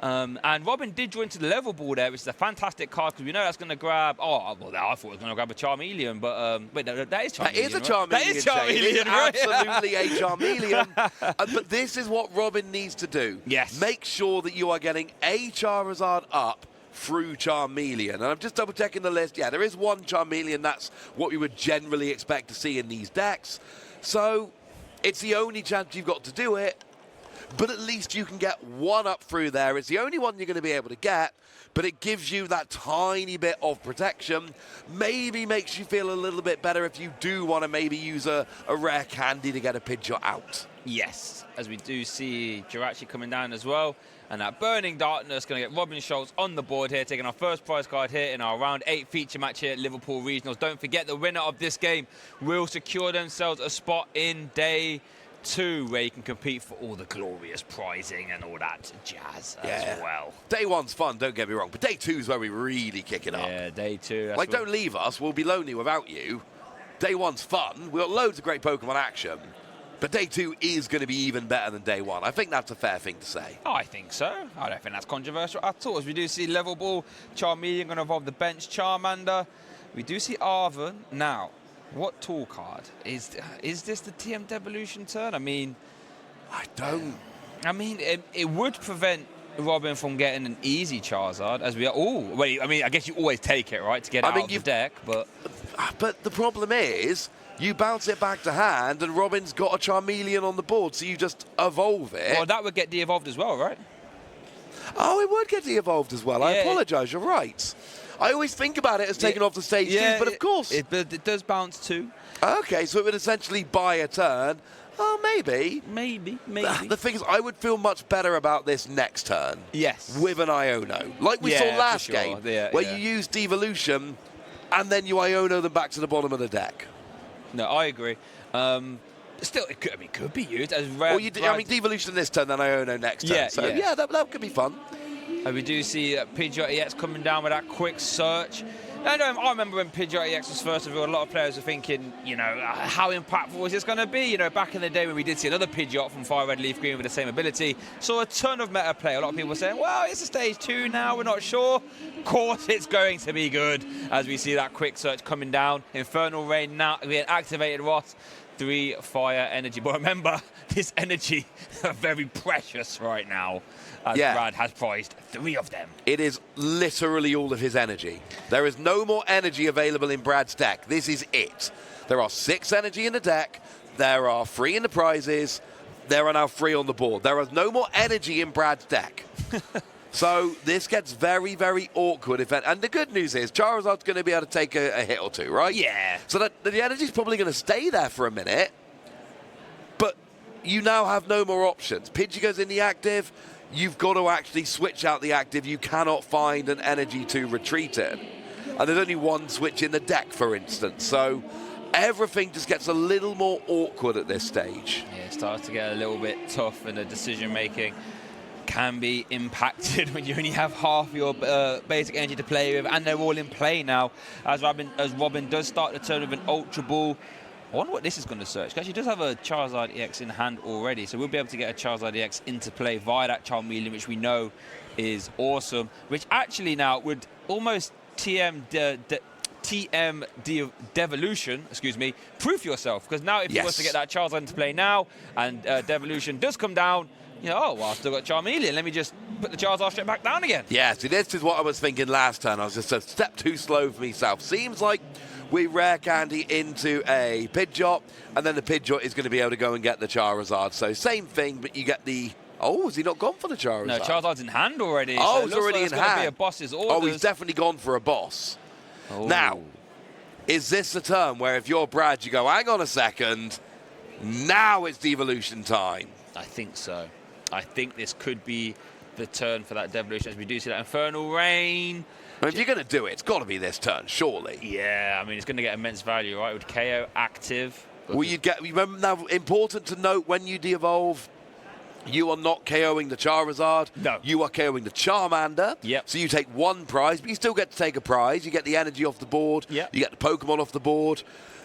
And Robin did join to the level ball there, which is a fantastic card because we know that's going to grab... Oh, well, I thought it was going to grab a Charmeleon, but wait, that is Charmeleon. That is a Charmeleon. That is Charmeleon, right? Absolutely a Charmeleon. But this is what Robin needs to do. Yes. Make sure that you are getting a Charizard up through Charmeleon. And I'm just double-checking the list. Yeah, there is 1 Charmeleon. That's what we would generally expect to see in these decks. So it's the only chance you've got to do it. but at least you can get one up through there. It's the only one you're going to be able to get, but it gives you that tiny bit of protection. Maybe makes you feel a little bit better if you do want to maybe use a rare candy to get a Pidgeot out. Yes, as we do see Jirachi coming down as well. And that Burning Darkness going to get Robin Schulz on the board here, taking our first prize card here in our round 8 feature match here at Liverpool Regionals. Don't forget, the winner of this game will secure themselves a spot in day 2, where you can compete for all the glorious prizing and all that jazz as well. Day 1's fun, don't get me wrong, but day 2 is where we really kick it up. Yeah, day 2. Like, don't leave us. We'll be lonely without you. Day 1's fun. We've got loads of great Pokemon action. But day 2 is going to be even better than day 1. I think that's a fair thing to say. Oh, I think so. I don't think that's controversial at all. As we do see Level Ball, Charmeleon going to evolve the bench, Charmander. We do see Arven. Now, what tool card? Is this the TM Devolution turn? I mean... I don't... I mean, it would prevent Robin from getting an easy Charizard, as we are... Oh, wait, I mean, I guess you always take it, right, to get it out of the deck, but... But the problem is... You bounce it back to hand, and Robin's got a Charmeleon on the board, so you just evolve it. Well, that would get de-evolved as well, right? Oh, it would get de-evolved as well. Yeah, I apologise, you're right. I always think about it as taken off the stage too, but of course. It does bounce too. Okay, so it would essentially buy a turn. Oh, maybe. Maybe. The thing is, I would feel much better about this next turn. Yes. With an Iono. Like we saw last game, where you use Devolution, and then you Iono them back to the bottom of the deck. No, I agree. Still, it could be used as rare. Well, Devolution this turn, then Iono next turn. Yeah, that could be fun. We do see Pidgeot EX coming down with that quick search. And I remember when Pidgeot EX was first revealed, a lot of players were thinking, how impactful is this going to be? Back in the day when we did see another Pidgeot from Fire Red Leaf Green with the same ability, saw a ton of meta play. A lot of people were saying, well, it's a stage 2 now, we're not sure. Of course it's going to be good, as we see that quick search coming down. Infernal Rain now being activated, Ross. 3 fire energy. But remember, this energy is very precious right now, as Brad has prized 3 of them. It is literally all of his energy. There is no more energy available in Brad's deck. This is it. There are 6 energy in the deck. There are 3 in the prizes. There are now 3 on the board. There is no more energy in Brad's deck. So this gets very, very awkward. And the good news is Charizard's going to be able to take a hit or 2, right? Yeah. So the energy's probably going to stay there for a minute. But you now have no more options. Pidgey goes in the active. You've got to actually switch out the active. You cannot find an energy to retreat in. And there's only 1 switch in the deck, for instance. So everything just gets a little more awkward at this stage. Yeah, it starts to get a little bit tough, and the decision-making can be impacted when you only have half your basic energy to play with, and they're all in play now. As Robin does start the turn with an Ultra Ball. I wonder what this is going to search, because he does have a Charizard EX in hand already, so we'll be able to get a Charizard EX into play via that Charmeleon, which we know is awesome, which actually now would almost Devolution, proof yourself, because now if you want to get that Charizard into play now, and Devolution does come down, I've still got Charmeleon. Let me just put the Charizard straight back down again. Yeah, see, this is what I was thinking last turn. I was just a step too slow for myself. Seems like we rare candy into a Pidgeot, and then the Pidgeot is going to be able to go and get the Charizard. So same thing, but you get the... Oh, has he not gone for the Charizard? No, Charizard's in hand already. Oh, so it's already in hand. Be a boss's orders. Oh, he's definitely gone for a boss. Oh. Now, is this the turn where if you're Brad, you go, hang on a second, now it's Devolution time? I think so. I think this could be the turn for that Devolution, as we do see that Infernal Rain. Well, if you're going to do it, it's got to be this turn, surely. Yeah, I mean, it's going to get immense value, right, with KO active. Well, remember now, important to note, when you de-evolve, you are not KOing the Charizard. No. You are KOing the Charmander. Yep. So you take 1 prize, but you still get to take a prize. You get the energy off the board. Yep. You get the Pokemon off the board.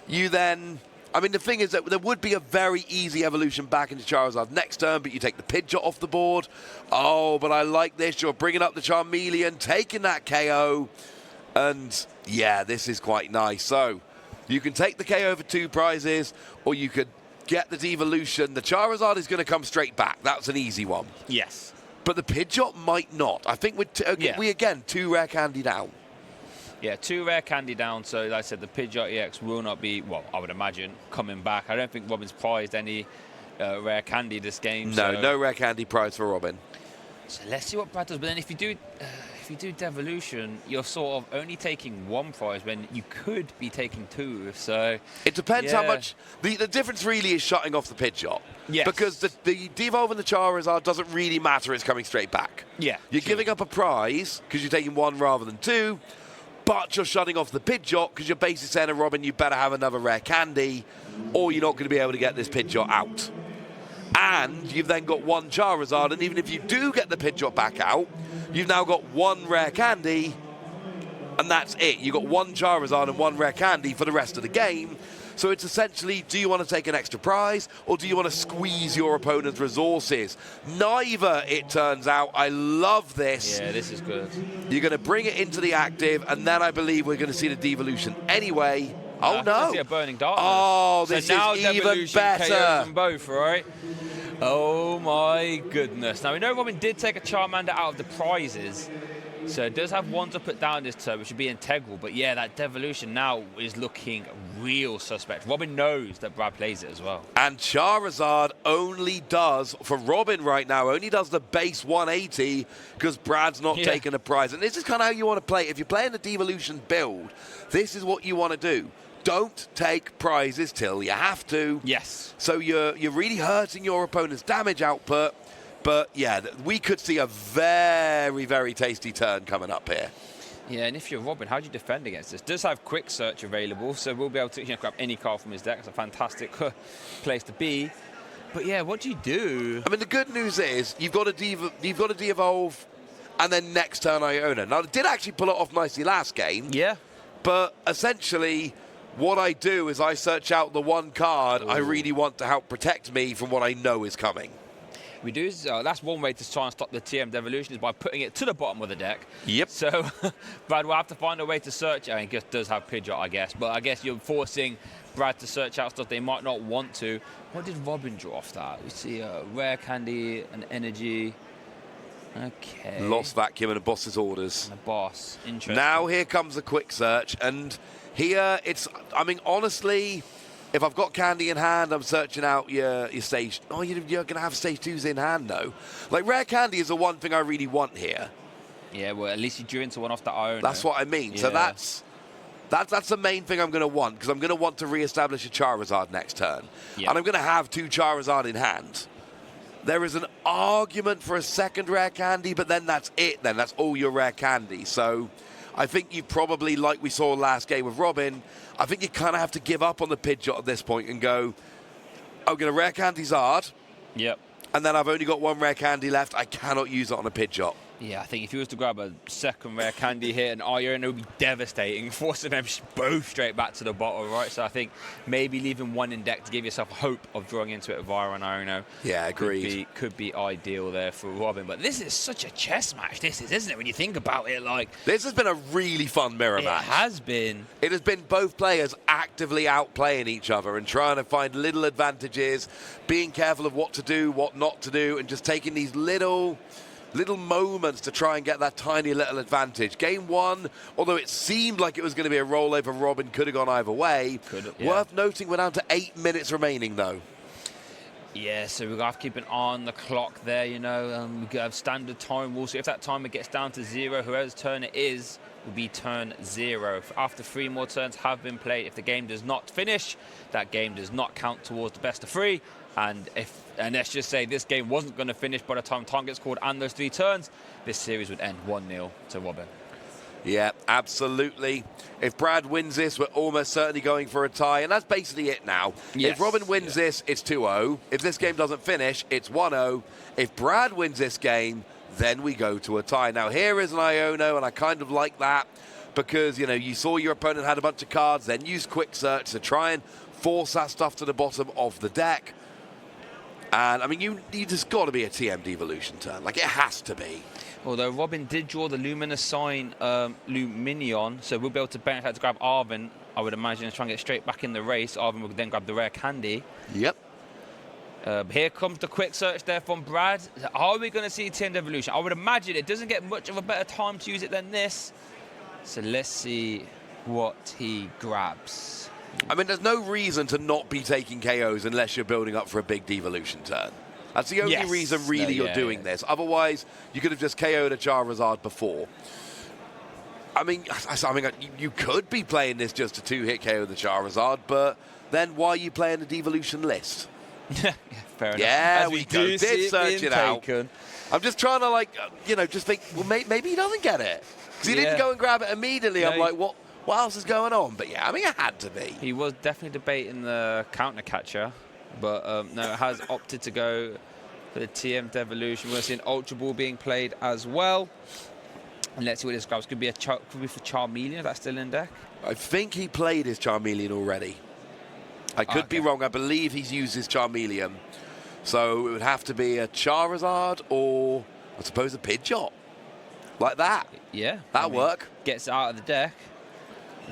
You then... I mean, the thing is that there would be a very easy evolution back into Charizard next turn, but you take the Pidgeot off the board. Oh, but I like this. You're bringing up the Charmeleon, taking that KO. And, yeah, this is quite nice. So you can take the KO for 2 prizes, or you could get the Devolution. The Charizard is going to come straight back. That's an easy one. Yes. But the Pidgeot might not. I think we again, 2 rare candy down. Yeah, 2 rare candy down, so like I said, the Pidgeot EX will not be, well, I would imagine, coming back. I don't think Robin's prized any rare candy this game. No, so. no rare candy prize for Robin. So let's see what Brad does. But then if you do Devolution, you're sort of only taking one prize when you could be taking two. So it depends how much. The difference really is shutting off the Pidgeot. Yes. Because the Devolve and the Charizard doesn't really matter. It's coming straight back. Yeah. You're giving up a prize because you're taking one rather than two, but you're shutting off the Pidgeot because you're basically saying to Robin, you better have another rare candy or you're not going to be able to get this Pidgeot out. And you've then got one Charizard, and even if you do get the Pidgeot back out, you've now got one rare candy, and that's it. You've got one Charizard and one rare candy for the rest of the game. So it's essentially, do you want to take an extra prize, or do you want to squeeze your opponent's resources? Neither, it turns out. I love this. Yeah, this is good. You're going to bring it into the active, and then I believe we're going to see the devolution anyway. Oh, no. I see a burning darkness. Oh, this so now is even Devolution better. KOs them both, right? Oh, my goodness. Now, we know Robin did take a Charmander out of the prizes, so it does have one to put down this turn, which would be integral. But, yeah, that Devolution now is looking real suspect. Robin knows that Brad plays it as well. And Charizard only does, for Robin right now, only does the base 180 because Brad's not taking a prize. And this is kind of how you want to play. If you're playing the Devolution build, this is what you want to do. Don't take prizes till you have to. Yes. So you're really hurting your opponent's damage output. But, yeah, we could see a very, very tasty turn coming up here. Yeah, and if you're Robin, how do you defend against this? Does have quick search available, so we'll be able to grab any card from his deck. It's a fantastic place to be. But, yeah, what do you do? I mean, the good news is you've got to de-evolve and then next turn Iona. Now, I did actually pull it off nicely last game. Yeah. But essentially, what I do is I search out the one card I really want to help protect me from what I know is coming. We do. That's one way to try and stop the TM Devolution is by putting it to the bottom of the deck. Yep. So, Brad will have to find a way to search. I mean, it does have Pidgeot, I guess. But I guess you're forcing Brad to search out stuff they might not want to. What did Robin draw off that? We see a rare candy, an energy. Okay. Lost Vacuum and a boss's orders. And a boss. Interesting. Now here comes a quick search. And here it's, I mean, honestly, if I've got candy in hand, I'm searching out your stage. Oh, you're going to have stage 2s in hand, though. Like, rare candy is the one thing I really want here. Yeah, well, at least you drew into one off the Iona. That's what I mean. Yeah. So that's the main thing I'm going to want, because I'm going to want to re-establish a Charizard next turn. Yep. And I'm going to have two Charizard in hand. There is an argument for a second rare candy, but then that's it. Then that's all your rare candy. So I think you probably, like we saw last game with Robin, I think you kind of have to give up on the Pidgeot at this point and go, I'm going to rare candy Zard. Yep. And then I've only got one rare candy left. I cannot use it on a Pidgeot. Yeah, I think if you was to grab a second rare candy here and Iona, it would be devastating, forcing them both straight back to the bottom, right? So I think maybe leaving one in deck to give yourself hope of drawing into it via an Iona. Yeah, agreed. Could be ideal there for Robin. But this is such a chess match, this is, isn't it? When you think about it, like... This has been a really fun mirror match. It has been. It has been both players actively outplaying each other and trying to find little advantages, being careful of what to do, what not to do, and just taking these little moments to try and get that tiny little advantage. Game one, although it seemed like it was going to be a rollover, Robin could have gone either way. Worth noting, we're down to 8 minutes remaining, though. Yeah, so we're going to have to keep an eye on the clock there, you know. We have standard time rules. So if that timer gets down to 0, whoever's turn it is will be turn 0. After 3 more turns have been played, if the game does not finish, that game does not count towards the best of 3. And let's just say this game wasn't going to finish by the time time gets called and those 3 turns, this series would end 1-0 to Robin. Yeah, absolutely. If Brad wins this, we're almost certainly going for a tie, and that's basically it now. Yes. If Robin wins this, it's 2-0. If this game doesn't finish, it's 1-0. If Brad wins this game, then we go to a tie. Now, here is an Iona, and I kind of like that because, you know, you saw your opponent had a bunch of cards, then use quick search to try and force that stuff to the bottom of the deck. And, I mean, you just got to be a TM Devolution turn. Like, it has to be. Although Robin did draw the Luminous Sign Luminion, so we'll be able to benefit out to grab Arvin, I would imagine, and try and get straight back in the race. Arvin will then grab the rare candy. Yep. Here comes the quick search there from Brad. Are we going to see TM Devolution? I would imagine it doesn't get much of a better time to use it than this. So let's see what he grabs. I mean, there's no reason to not be taking KOs unless you're building up for a big devolution turn. That's the only reason, really, you're doing this. Otherwise, you could have just KO'd a Charizard before. I mean, you could be playing this just to 2-hit KO the Charizard, but then why are you playing the devolution list? Fair enough. Yeah, As we did search it out. I'm just trying to, like, just think, well, maybe he doesn't get it. Because he didn't go and grab it immediately. No, I'm like, what else is going on? But yeah, I mean, it had to be. He was definitely debating the counter catcher, but no, it has opted to go for the TM Devolution. We're seeing Ultra Ball being played as well. And let's see what this grabs. Could be for Charmeleon. That's still in deck. I think he played his Charmeleon already. I could be wrong. I believe he's used his Charmeleon. So it would have to be a Charizard or, I suppose, a Pidgeot. Like that. Yeah. That'll work. Gets it out of the deck.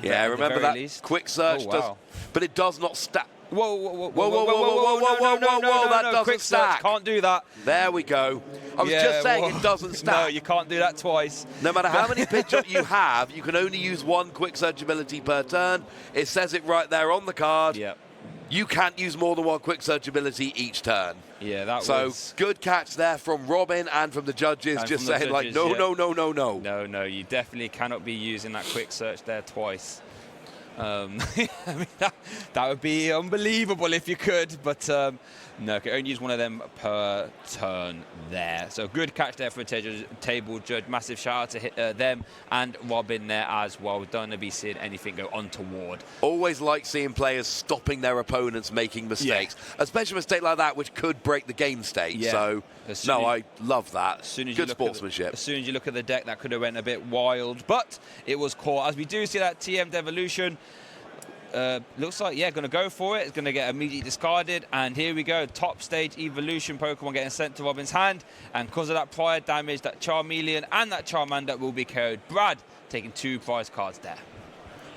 Yeah, remember that least. quick search does, but it does not stack. Whoa, that doesn't quick stack. Search, can't do that. There we go. I was just saying it doesn't stack. No, you can't do that twice. No matter how many Pidgeot you have, you can only use one quick search ability per turn. It says it right there on the card. Yep. You can't use more than one quick search ability each turn. Yeah, that so was... good catch there from Robin and from the judges, just saying like, no. No, you definitely cannot be using that quick search there twice. I mean, that would be unbelievable if you could, but no, can only use one of them per turn there. So good catch there for a table judge. Massive shout out to them and Robin there as well. We don't want to be seeing anything go untoward. Always like seeing players stopping their opponents making mistakes, especially a mistake like that which could break the game state. So no, I love that. Good sportsmanship. As soon as you look at the deck, that could have went a bit wild, but it was caught. As we do see that TM Devolution. Looks like, going to go for it. It's going to get immediately discarded. And here we go. Top stage evolution Pokemon getting sent to Robin's hand. And because of that prior damage, that Charmeleon and that Charmander will be KO'd. Brad taking 2 prize cards there.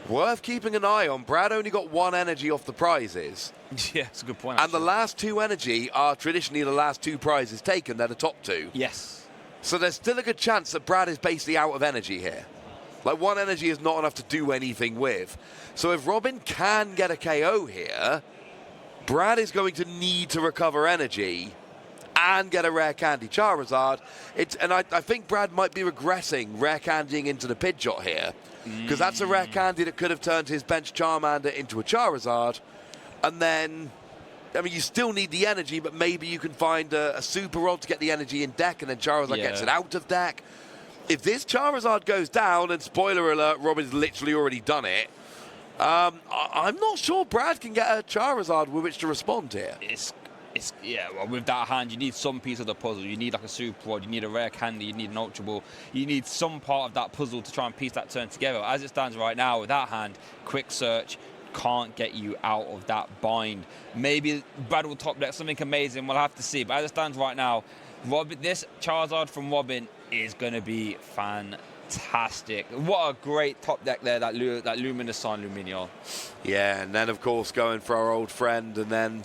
Worth keeping an eye on. Brad only got 1 energy off the prizes. Yeah, that's a good point. And the last 2 energy are traditionally the last 2 prizes taken. They're the top 2. Yes. So there's still a good chance that Brad is basically out of energy here. Like, 1 energy is not enough to do anything with. So if Robin can get a KO here, Brad is going to need to recover energy and get a rare candy Charizard. And I think Brad might be regressing rare candying into the Pidgeot here, because that's a rare candy that could have turned his bench Charmander into a Charizard. And then, I mean, you still need the energy, but maybe you can find a Super Rod to get the energy in deck, and then Charizard gets it out of deck. If this Charizard goes down, and spoiler alert, Robin's literally already done it, I'm not sure Brad can get a Charizard with which to respond here. Well, with that hand, you need some piece of the puzzle. You need like a Super Rod, you need a rare candy, you need an Ultra Ball. You need some part of that puzzle to try and piece that turn together. As it stands right now, with that hand, quick search can't get you out of that bind. Maybe Brad will top deck something amazing, we'll have to see. But as it stands right now, this Charizard from Robin is going to be fantastic. What a great top deck there, that Luminous Sign Lumineon. Yeah, and then, of course, going for our old friend, and then,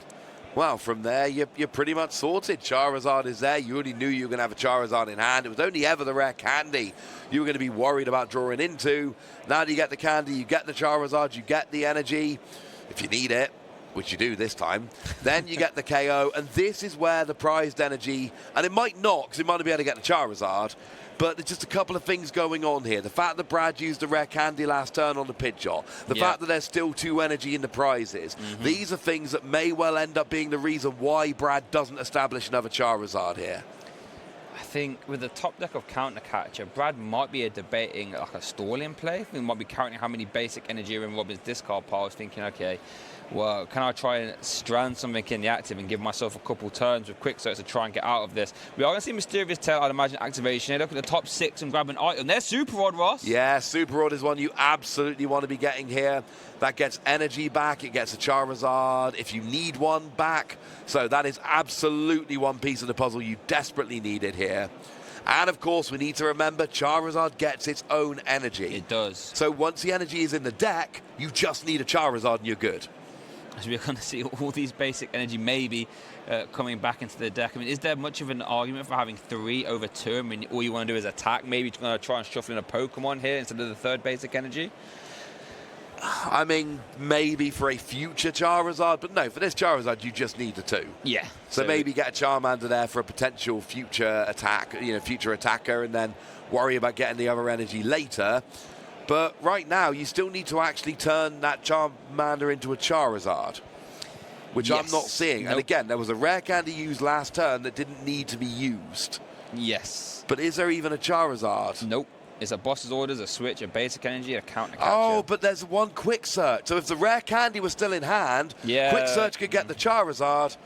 well, from there, you're pretty much sorted. Charizard is there. You already knew you were going to have a Charizard in hand. It was only ever the rare candy you were going to be worried about drawing into. Now that you get the candy, you get the Charizard, you get the energy, if you need it, which you do this time, then you get the KO, and this is where the prized energy, and it might not, because it might not be able to get the Charizard, but there's just a couple of things going on here. The fact that Brad used the rare candy last turn on the Pidgeot, the fact that there's still 2 energy in the prizes, these are things that may well end up being the reason why Brad doesn't establish another Charizard here. I think with the top deck of Counter Catcher, Brad might be debating like a stalling play. He might be counting how many basic energy are in Robin's discard piles, thinking, okay, well, can I try and strand something in the active and give myself a couple turns with quick search to try and get out of this? We are going to see Mysterious Tail, I'd imagine, activation. They look at the top 6 and grab an item. There's Super Rod, Ross. Yeah, Super Rod is one you absolutely want to be getting here. That gets energy back. It gets a Charizard if you need one back. So that is absolutely one piece of the puzzle you desperately needed here. And, of course, we need to remember Charizard gets its own energy. It does. So once the energy is in the deck, you just need a Charizard and you're good. As we're going to see all these basic energy maybe coming back into the deck. I mean, is there much of an argument for having 3 over 2? I mean, all you want to do is attack. Maybe you're going to try and shuffle in a Pokemon here instead of the 3rd basic energy. I mean, maybe for a future Charizard, but no, for this Charizard, you just need the 2. Yeah. So maybe get a Charmander there for a potential future attack, future attacker, and then worry about getting the other energy later. But right now, you still need to actually turn that Charmander into a Charizard, which I'm not seeing. Nope. And again, there was a rare candy used last turn that didn't need to be used. Yes. But is there even a Charizard? Nope. It's a boss's orders, a switch, a basic energy, a counter capture. Oh, but there's one quick search. So if the rare candy was still in hand, quick search could get the Charizard.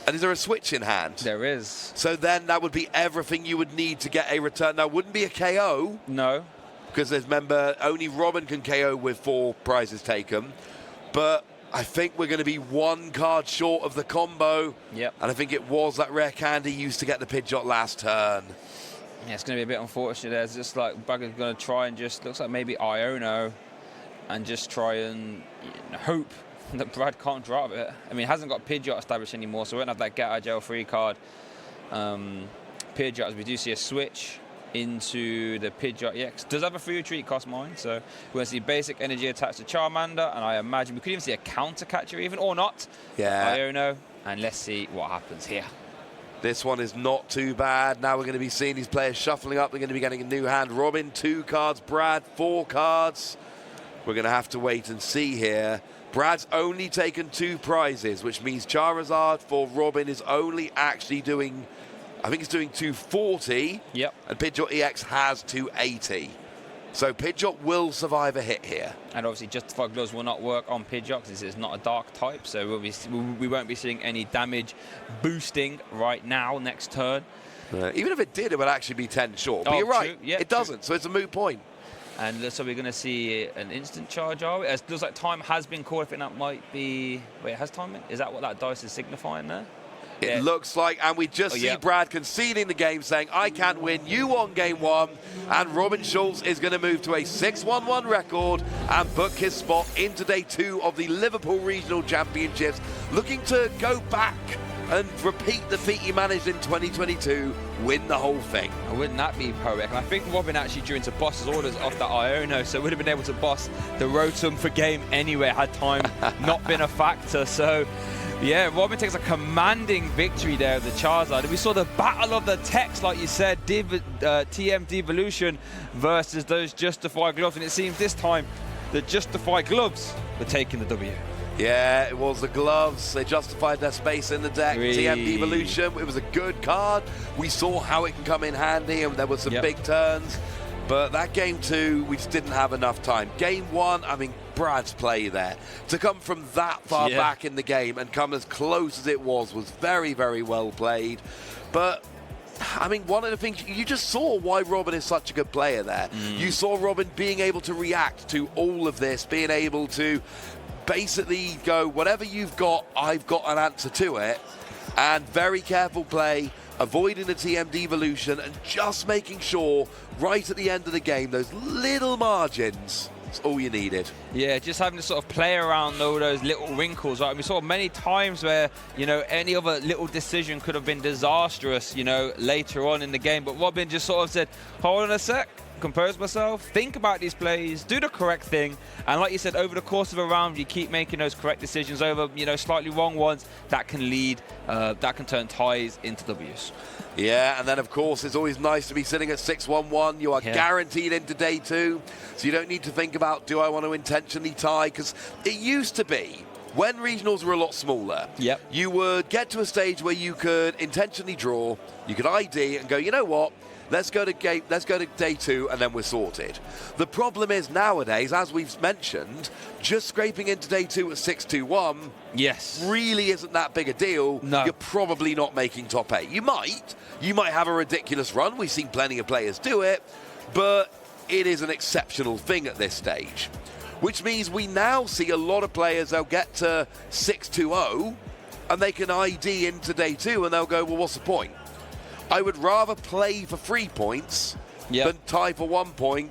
And is there a switch in hand? There is. So then that would be everything you would need to get a return. Now, wouldn't be a KO. No. Because remember, only Robin can KO with 4 prizes taken. But I think we're going to be 1 card short of the combo. Yep. And I think it was that rare candy used to get the Pidgeot last turn. Yeah, it's going to be a bit unfortunate. There's just like Bugger's going to try and just, looks like maybe Iono, and just try and hope that Brad can't drop it. I mean, he hasn't got Pidgeot established anymore, so we won't have that get out of jail free card. Pidgeot, as we do see a switch into the Pidgeot EX. Does have a free retreat, cost mine, so we're going to see basic energy attached to Charmander, and I imagine we could even see a counter catcher even, or not. Yeah. Iono, and let's see what happens here. This one is not too bad. Now we're going to be seeing these players shuffling up. They're going to be getting a new hand. Robin, 2 cards. Brad, 4 cards. We're going to have to wait and see here. Brad's only taken 2 prizes, which means Charizard for Robin is only actually doing, I think it's doing 240. Yep. And Pidgeot EX has 280. So Pidgeot will survive a hit here. And obviously Justified Gloves will not work on Pidgeot because this is not a dark type, so we won't be seeing any damage boosting right now next turn. Even if it did, it would actually be 10 short. But you're right, yeah, it doesn't, so it's a moot point. And so we're going to see an instant charge, are we? It looks like time has been called. I think that might be... Wait, has time been? Is that what that dice is signifying there? It looks like, and we just see Brad conceding the game, saying, I can't win, you won game 1, and Robin Schulz is going to move to a 6-1-1 record and book his spot into day 2 of the Liverpool Regional Championships, looking to go back and repeat the feat he managed in 2022, win the whole thing. Wouldn't that be poetic? And I think Robin actually drew into boss's orders off that Iono, so would have been able to boss the Rotom for game anyway had time not been a factor. So yeah, Robin takes a commanding victory there of the Charizard. We saw the battle of the techs, like you said, TM Devolution versus those Justified Gloves, and it seems this time the Justified Gloves were taking the W. Yeah, it was the gloves. They justified their space in the deck. TM Devolution, it was a good card. We saw how it can come in handy, and there were some big turns. But that game 2, we just didn't have enough time. Game 1, I mean, Brad's play there. To come from that far back in the game and come as close as it was very, very well played. But I mean, one of the things, you just saw why Robin is such a good player there. You saw Robin being able to react to all of this, being able to basically go, whatever you've got, I've got an answer to it. And very careful play, avoiding the TM Devolution and just making sure right at the end of the game, those little margins, that's all you needed. Yeah, just having to sort of play around all those little wrinkles. Right? We saw many times where, any other little decision could have been disastrous, later on in the game. But Robin just sort of said, hold on a sec, compose myself, think about these plays, do the correct thing. And like you said, over the course of a round, you keep making those correct decisions over, slightly wrong ones. That can lead, that can turn ties into Ws. Yeah, and then, of course, it's always nice to be sitting at 6-1-1. You are guaranteed into day 2, so you don't need to think about, do I want to intentionally tie? Because it used to be, when regionals were a lot smaller, you would get to a stage where you could intentionally draw, you could ID and go, you know what? Let's go to day 2, and then we're sorted. The problem is nowadays, as we've mentioned, just scraping into day 2 at 6-2-1 really isn't that big a deal. No. You're probably not making top 8. You might have a ridiculous run. We've seen plenty of players do it, but it is an exceptional thing at this stage, which means we now see a lot of players, they'll get to 6-2-0 and they can ID into day 2 and they'll go, well, what's the point? I would rather play for 3 points than tie for 1 point